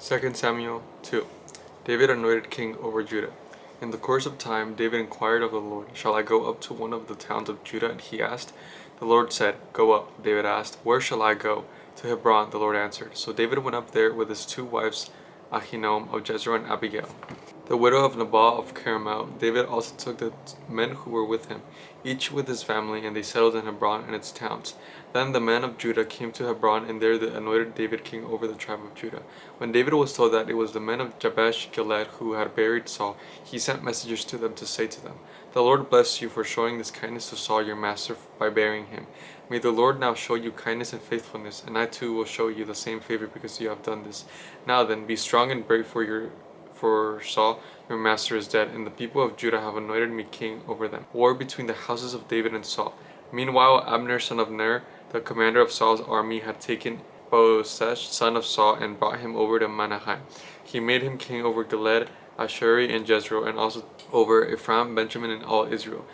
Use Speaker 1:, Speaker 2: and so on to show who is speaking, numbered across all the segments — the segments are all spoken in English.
Speaker 1: 2 Samuel 2. David anointed king over Judah. In the course of time, David inquired of the Lord, "Shall I go up to one of the towns of Judah?" And he asked. The Lord said, "Go up." David asked, "Where shall I go?" "To Hebron," the Lord answered. So David went up there with his two wives, Ahinoam of Jezreel and Abigail, the widow of Nabal of Carmel. David also took the men who were with him, each with his family, and they settled in Hebron and its towns. Then the men of Judah came to Hebron, and there they anointed David king over the tribe of Judah. When David was told that it was the men of Jabesh Gilead who had buried Saul, he sent messengers to them to say to them, "The Lord bless you for showing this kindness to Saul your master by burying him. May the Lord now show you kindness and faithfulness, and I too will show you the same favor because you have done this. Now then, be strong and brave, for Saul your master is dead, and the people of Judah have anointed me king over them." War between the houses of David and Saul. Meanwhile, Abner son of Ner, the commander of Saul's army, had taken Boasesh son of Saul and brought him over to Mahanaim. He made him king over Gilead, Ashuri, and Jezreel, and also over Ephraim, Benjamin, and all Israel.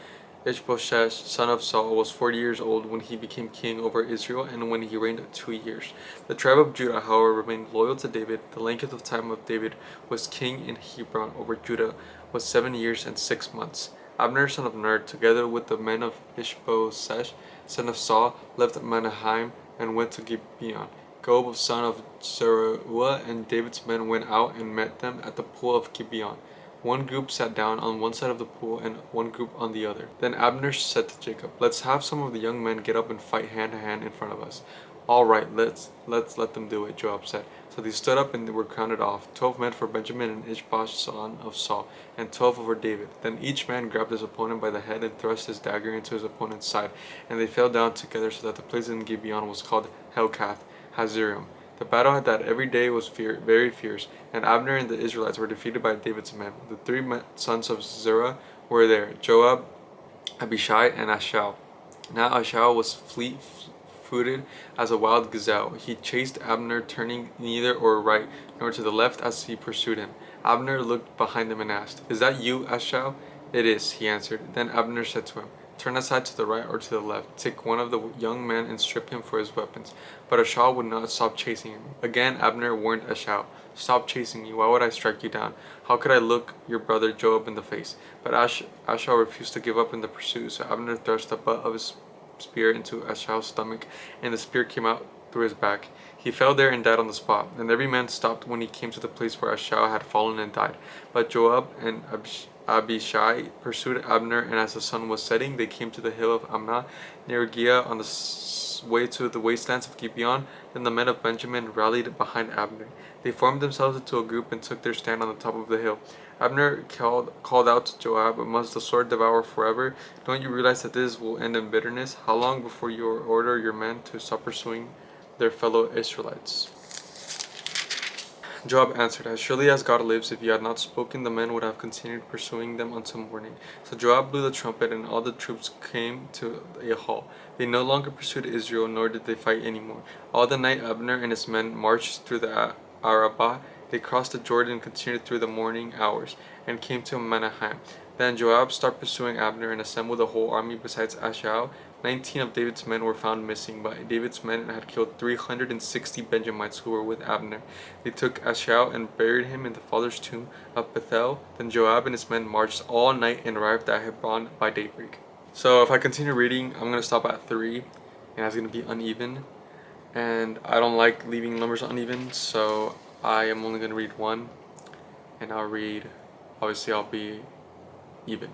Speaker 1: Ishbosheth son of Saul was 40 years old when he became king over Israel, and when he reigned 2 years. The tribe of Judah, however, remained loyal to David. The length of time of David was king in Hebron over Judah was 7 years and 6 months. Abner son of Ner, together with the men of Ishbosheth son of Saul, left Mahanaim and went to Gibeon. Joab son of Zeruiah and David's men went out and met them at the pool of Gibeon. One group sat down on one side of the pool and one group on the other. Then Abner said to Jacob, "Let's have some of the young men get up and fight hand to hand in front of us." "All right, let's let them do it," Joab said. So they stood up and they were counted off, 12 men for Benjamin and Ishbosheth son of Saul, and 12 over David. Then each man grabbed his opponent by the head and thrust his dagger into his opponent's side, and they fell down together, so that the place in Gibeon was called Helkath Hazerim. The battle that every day was very fierce, and Abner and the Israelites were defeated by David's men. The three sons of Zeruiah were there: Joab, Abishai, and Ashal. Now Ashal was fleet-footed as a wild gazelle. He chased Abner, turning neither or right nor to the left as he pursued him. Abner looked behind him and asked, "Is that you, Ashal?" "It is," he answered. Then Abner said to him, "Turn aside to the right or to the left. Take one of the young men and strip him for his weapons." But Ashal would not stop chasing him. Again Abner warned Ashal, "Stop chasing me. Why would I strike you down? How could I look your brother Joab in the face?" But Ashal refused to give up in the pursuit, so Abner thrust the butt of his spear into Ashal's stomach, and the spear came out through his back. He fell there and died on the spot. And every man stopped when he came to the place where Ashal had fallen and died. But Joab and Abishai pursued Abner, and as the sun was setting, they came to the hill of Amnah near Giah on the way to the wastelands of Gibeon. Then the men of Benjamin rallied behind Abner. They formed themselves into a group and took their stand on the top of the hill. Abner called out to Joab, "Must the sword devour forever? Don't you realize that this will end in bitterness? How long before you order your men to stop pursuing their fellow Israelites?" Joab answered, "As surely as God lives, if you had not spoken, the men would have continued pursuing them until morning." So Joab blew the trumpet, and all the troops came to a halt. They no longer pursued Israel, nor did they fight any more. All the night Abner and his men marched through the Arabah. They crossed the Jordan and continued through the morning hours, and came to Mahanaim. Then Joab stopped pursuing Abner and assembled the whole army besides Ashal. 19 of David's men were found missing, but David's men had killed 360 Benjamites who were with Abner. They took Ashal and buried him in the father's tomb of Bethel. Then Joab and his men marched all night and arrived at Hebron by daybreak. So if I continue reading, I'm going to stop at 3, and it's going to be uneven. And I don't like leaving numbers uneven, so I am only going to read 1, and obviously I'll be even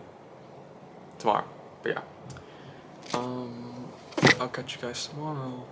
Speaker 1: tomorrow. But yeah. I'll catch you guys tomorrow.